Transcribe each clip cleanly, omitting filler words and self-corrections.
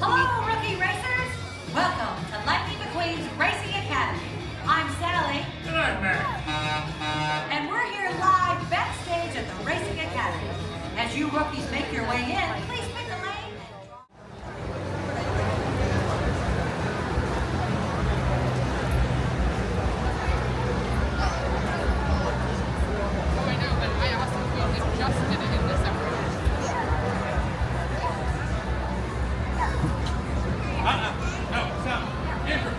Hello, rookie racers! Welcome to Lightning McQueen's Racing Academy. I'm Sally. And I'm Matt. And we're here live backstage at the Racing Academy. As you rookies make your way in, please pick a lane. No, stop. Andrew.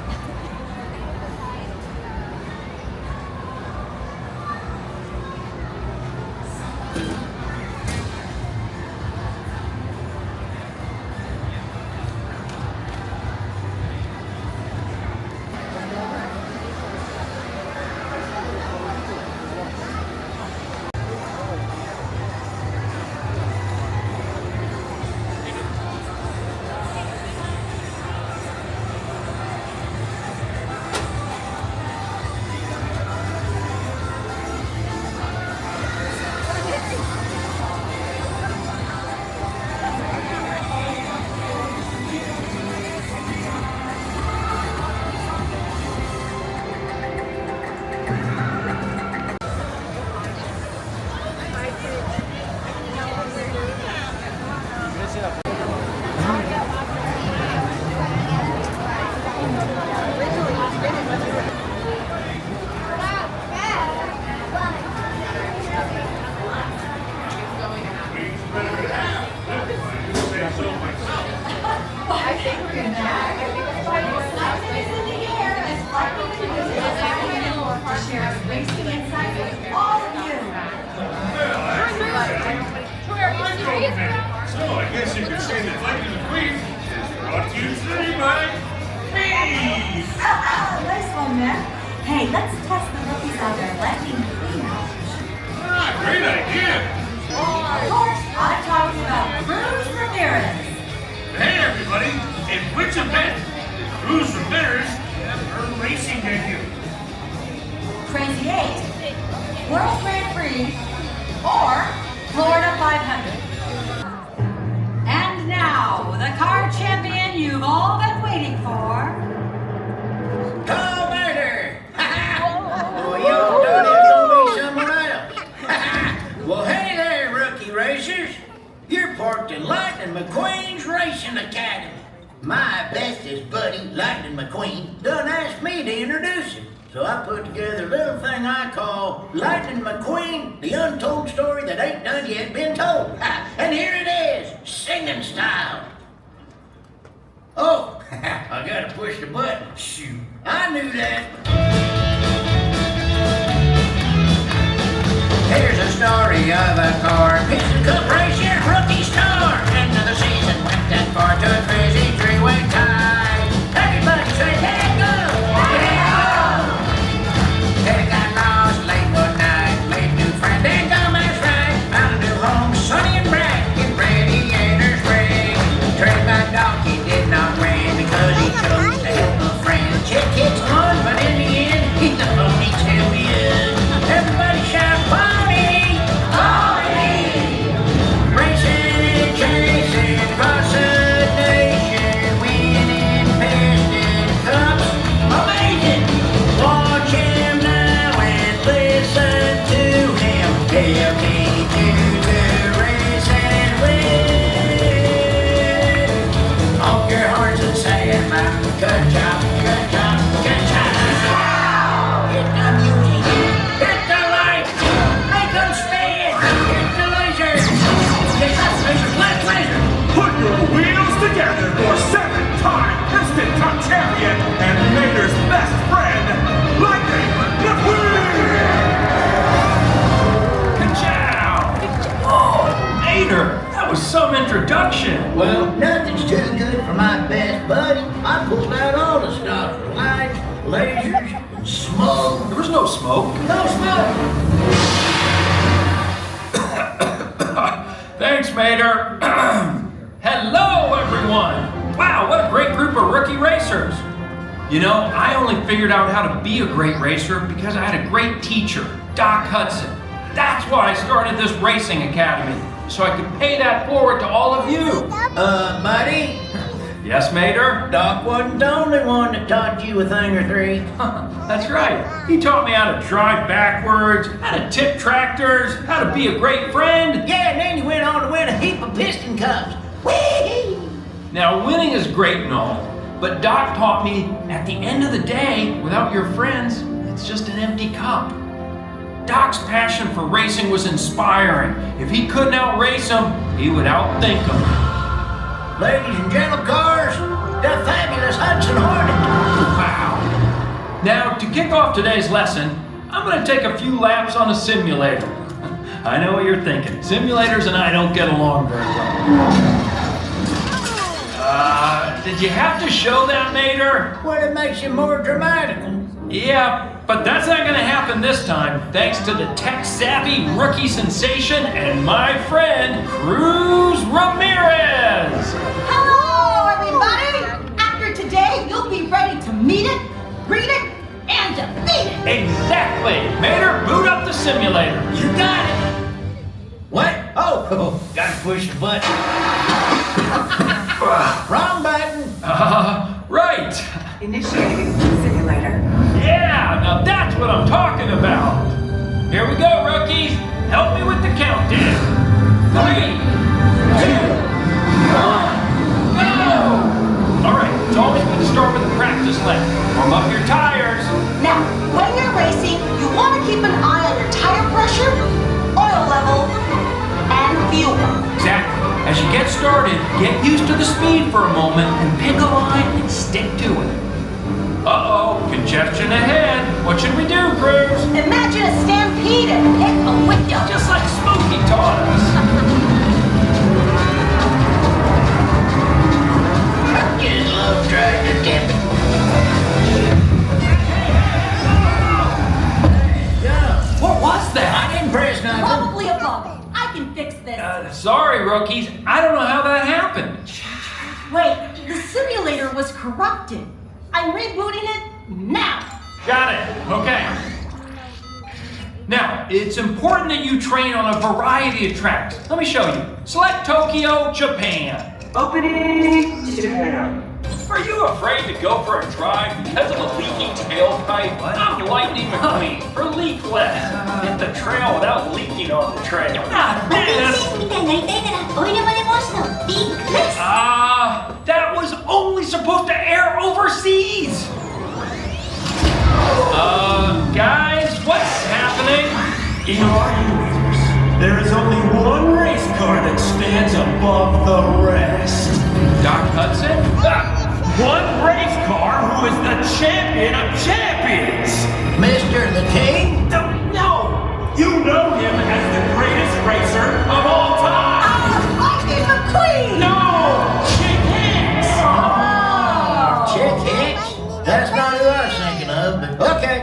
So I guess you could say that Lightning McQueen is brought to you today by me. Nice one, Matt. Hey, let's test the rookies on their Lightning McQueen knowledge. Great idea. Of course, I'm talking about Cruz Ramirez. Hey everybody, in which event did Cruz Ramirez have her racing debut? Crazy 8, World Grand Prix, or Florida 500. And now, the car champion you've all been waiting for. Call murder! Well, you done it gonna be someone else. Well, hey there, rookie racers. You're parked in Lightning McQueen's Racing Academy. My bestest buddy, Lightning McQueen, done asked me to introduce him. So I put together a little thing I call Lightning McQueen, the untold story that ain't done yet been told. And here it is, singing style. Oh, I gotta push the button. Shoot, I knew that. Here's a story of a car, Pizza Cup Racer, rookie star. End of the season, went that far to a crazy three-way tie. Everybody say, hey, go! Hey, go! Hey, got lost late one night, made a new friend, and dumbass right. Found a new home, sunny and bright, get radiators ring. Trained my donkey, did not ring, because he chose to help a friend. Chick hits one, but in the end, he's the only champion. Everybody shout, Bonnie! Bonnie! Racing, chasing, across the nation, winning, piston cups, amazing! Watch him now and listen to him. He'll take you to the race and win. Honk your horns and say it loud. Good job, good job, good job. Hit the music, hit the lights, make them spin, hit the lasers. Hit the lasers, left laser. Put your wheels together for 7-time Instant Cup champion and Mater's best friend, Lightning McQueen! Ka-chow! Oh, Mater, that was some introduction. Well, nothing's too good for my best buddy. I pulled out all the stops, lights, lasers, and smoke. There was no smoke. No smoke. Thanks, Mater. Hello, everyone. Wow, what a great group of rookie racers. You know, I only figured out how to be a great racer because I had a great teacher, Doc Hudson. That's why I started this racing academy, so I could pay that forward to all of you. Buddy? Yeah? Yes, Mater? Doc wasn't the only one that taught you a thing or three. That's right. He taught me how to drive backwards, how to tip tractors, how to be a great friend. Yeah, and then you went on to win a heap of piston cups. Whee! Now, winning is great and all, but Doc taught me at the end of the day, without your friends, it's just an empty cup. Doc's passion for racing was inspiring. If he couldn't outrace them, he would outthink them. Ladies and gentlemen, cars, the fabulous Hudson Hornet. Wow. Now, to kick off today's lesson, I'm going to take a few laps on a simulator. I know what you're thinking. Simulators and I don't get along very well. Did you have to show that, Mater? Well, it makes you more dramatical. Yeah, but that's not going to happen this time, thanks to the tech-savvy rookie sensation and my friend, Cruz Ramirez. Hello, everybody! After today, you'll be ready to meet it, greet it, and defeat it! Exactly! Mater, boot up the simulator. You got it. What? Oh, gotta push the button. Wrong button. Right. Initiating simulator. Yeah, now that's what I'm talking about. Here we go, rookies. Help me with the countdown. 3, 2, 1, go! All right, it's always good to start with a practice lap. Warm up your tires. Now, when you're racing, you want to keep an eye on your tire pressure, oil level, and fuel. Exactly. As you get started, get used to the speed for a moment and pick a line and stick to it. Uh-oh, congestion ahead. What should we do, Cruz? Imagine a stampede and hit a window. Just like Smokey taught us. I just love trying to dip it. Yeah. What was that? I didn't press nothing. Probably a bubble. I can fix this. Sorry, rookies. I don't know how that happened. Wait, the simulator was corrupted. I'm rebooting it now. Got it. Okay. Now, it's important that you train on a variety of tracks. Let me show you. Select Tokyo, Japan. Opening Japan. Are you afraid to go for a drive because of a leaky tailpipe? I'm Lightning McQueen for leakless. Hit the trail without leaking on the trail. Not this. That was only supposed to air overseas. Guys, what's happening? In our universe, there is only one race car that stands above the rest. Doc Hudson? One race car who is the champion of champions! Mr. the King? No! You know him as the greatest racer of all time! Lightning McQueen! No! Chick Hicks! Chick Hicks? That's not who I was thinking of, but okay.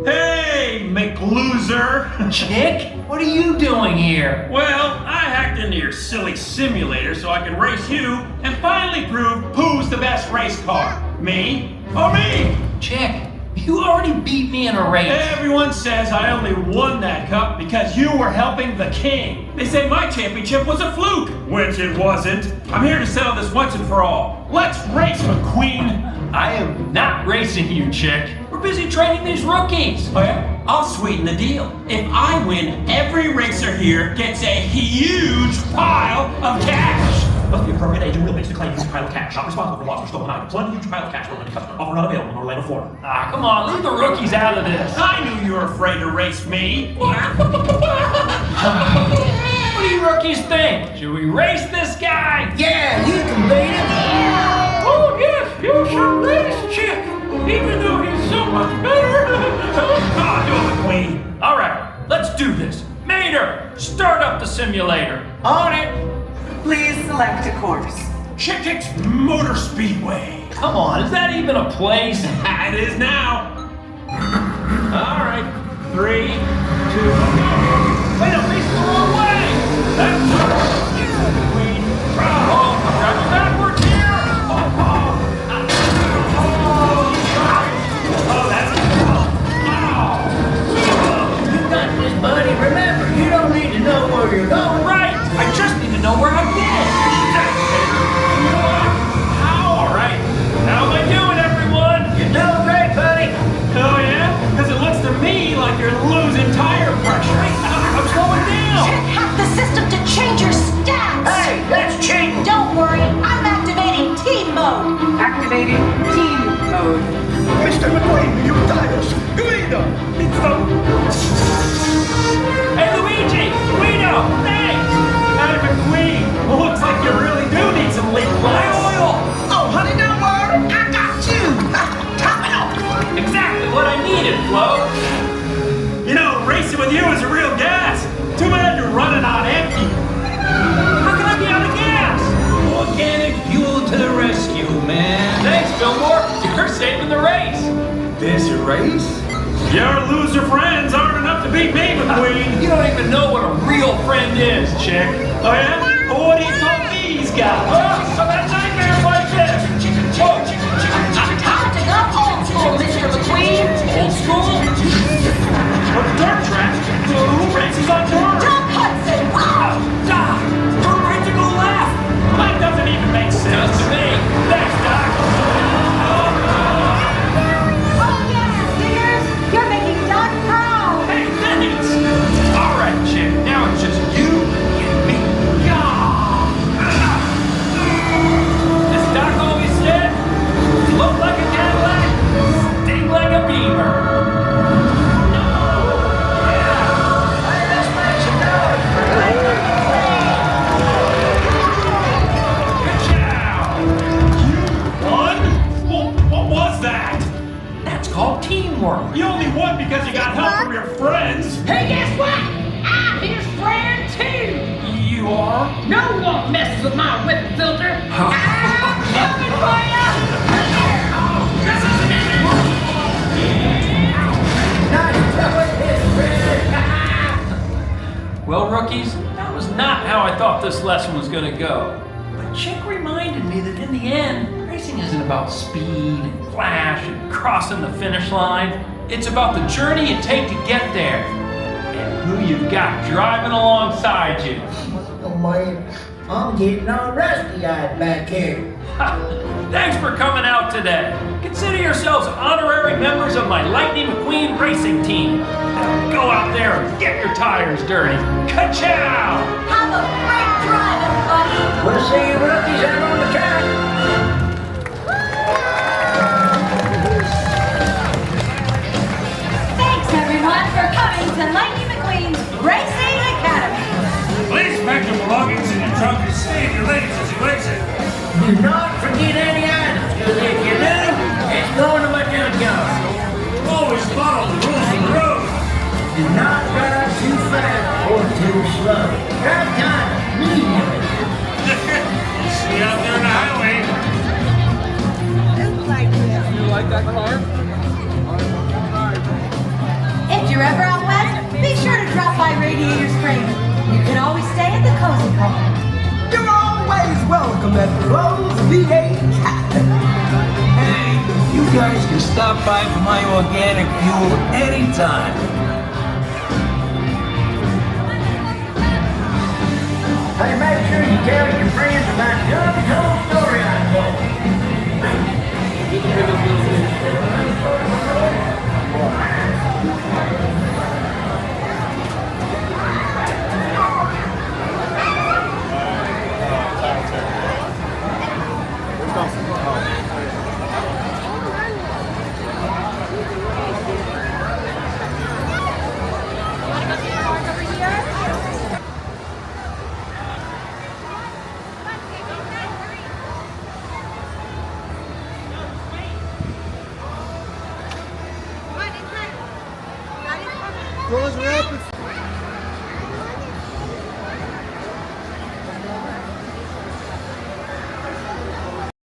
Hey, McLoser! Chick? What are you doing here? Well, I hacked into your silly simulator so I can race you and finally prove who's the best race car. Me or me? Chick, you already beat me in a race. Everyone says I only won that cup because you were helping the king. They say my championship was a fluke, which it wasn't. I'm here to settle this once and for all. Let's race, McQueen. I am not racing you, Chick. We're busy training these rookies. Oh yeah? I'll sweeten the deal. If I win, every racer here gets a huge pile of cash. Must be appropriate age and wheelbase to claim huge pile of cash. Not responsible for lost or stolen items. One huge pile of cash for any customer. Offer not available in Orlando, Florida. Ah, come on, leave the rookies out of this. I knew you were afraid to race me. What do you rookies think? Should we race this guy? Yeah, you can beat it. Oh, yes, you should race Chick, even though he's so much better. Come on, do it, McQueen. All right, let's do this. Mater, start up the simulator. On it. Please select a course. Chick Hicks Motor Speedway. Come on, is that even a place? It is now. All right, 3, 2, go. Wait, I'm facing the wrong way. That's McQueen. Oh, I'm driving backwards here. Oh, that's You got this, buddy. Remember, you don't need to know where you're going. Right, I just need to know where I've been. You know what? How Activating team mode. Mr. McQueen, you tires! Guido! Hey, Luigi! Guido! Thanks! Lightning McQueen! Well, looks like you really do need some leak oil! Oh, honey, don't worry! I got you! Top it off! Exactly what I needed, Flo. You know, racing with you is a real gas. Too bad you're running on empty. How can I be out of gas? Organic fuel to the rescue, man. Thanks, Fillmore. You're saving the race. This race? Your loser friends aren't enough to beat me, McQueen. You don't even know what a real friend is, chick. Oh, yeah? Well, what do you call these guys? Oh, so that's nightmares like this. Whoa. Time to go old school, Mr. McQueen. Old school? What's dirt track? Who races on dirt? Jump Hudson. Wow. Doc! Critical laugh! That doesn't even make sense. Does to me. Thanks, Doc. Oh, yeah, Sears. You're making Doc proud. Hey, thanks. All right, chick. Now it's just you and me. As Doc always said, look like a Cadillac, sting like a Beamer. Called teamwork. You only won because you got help from your friends. Hey, guess what? I'm his friend too. You are? No one messes with my whip filter. I'm coming for you. This isn't it. Well, rookies, that was not how I thought this lesson was going to go. But Chick reminded me that in the end, racing isn't about speed and flash and crossing the finish line. It's about the journey you take to get there and who you've got driving alongside you. Oh, man, I'm getting all rusty-eyed back here. Thanks for coming out today. Consider yourselves honorary members of my Lightning McQueen Racing team. Now go out there and get your tires dirty. Ka-chow! Have a great drive, everybody. We'll see you rookies out on the track. Thanks, everyone, for coming to Lightning McQueen's Racing Academy. Please pack your belongings in your trunk and save your legs as you exit. Do not forget any items, because if you do, it's going to my junkyard. Always follow the rules of the road. Do not drive too fast or too slow. Drive kind of medium. See you out there on the highway. If you're ever out west, be sure to drop by Radiator Springs. You can always stay at the Cozy Car. You're always welcome at Rose V8 Captain. Hey, you guys can stop by for my organic fuel anytime. Hey, make sure you tell your friends about John's whole story I told. Doors are open.